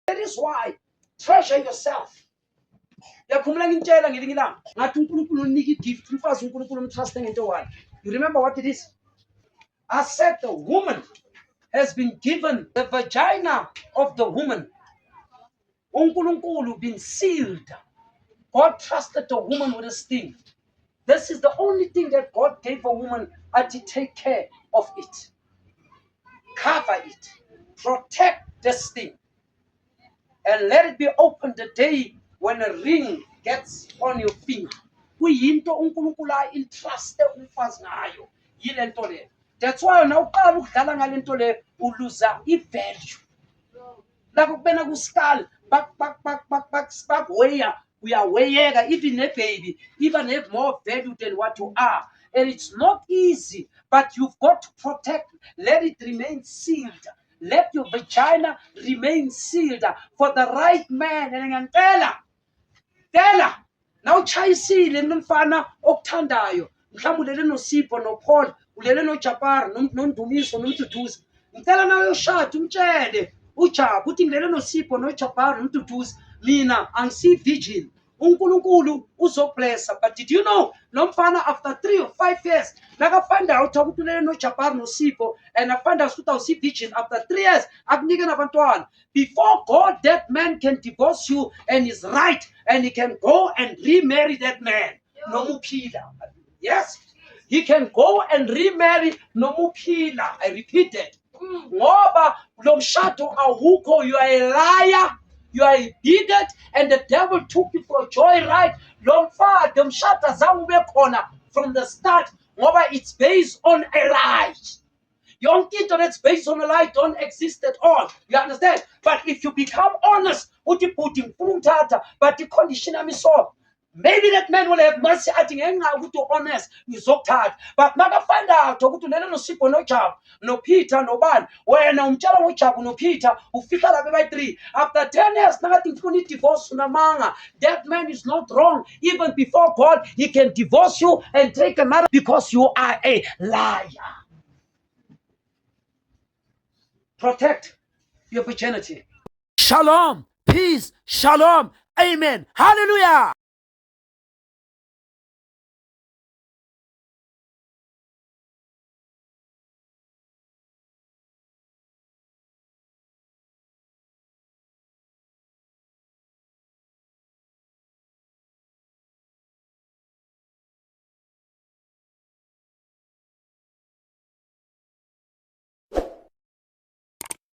That is why treasure yourself. You remember what it is? I said the woman has been given the vagina of the woman. uNkulunkulu been sealed. God trusted the woman with this thing. This is the only thing that God gave a woman to take care of it. Cover it. Protect this thing. And let it be open the day when a ring gets on your finger. Kuyinto uNkulunkulu entrusted umfazi ngayo. Yile nto le. That's why now uqala ukudlala ngale nto le uluza i-value. Like ukubena kuskal back where we are wayega, even a baby, even have more value than what you are. And it's not easy, but you've got to protect. Let it remain sealed. Let your vagina remain sealed for the right man. And tell her, now chayisile nomfana okuthandayo. Mhlawumbe ulele noSipho noPaul, ulele noJapar, noNdumiso, noMduduzi. Ngicela nawe uyoshada umtshele uJabu uthi ngilele noSipho noJapar noMduduzi. Mina angisi virgin. uNkulunkulu uzoblessa. But did you know, nomfana after 3 or 5 years, find out ukuthi ulele noJapar noSipho, and I find out ukuthi awusi virgin after 3 years, akunike nabantwana. Before God, that man can divorce you and is right, and he can go and remarry that man. Nomuphila. Yes, he can go and remarry nomuphila. I repeat it. Ngoba lo mshado awukho, you are a liar. You are a bigot, and the devil took you for a joyride. Lo mshado zange ube khona from the start. Ngoba it's based on a lie. Your internet's based on a lie don't exist at all. You understand? But if you become honest, but the condition I'm so. Maybe that man will have mercy. I think to honest, you so tired. But never find out to let no Sipho, no job, no Peter, no ban. When no job, no Peter, who fit out by 3. After 10 years, nothing to divorce manga. That man is not wrong. Even before God, he can divorce you and take another because you are a liar. Protect your virginity. Shalom, peace, shalom, amen, hallelujah.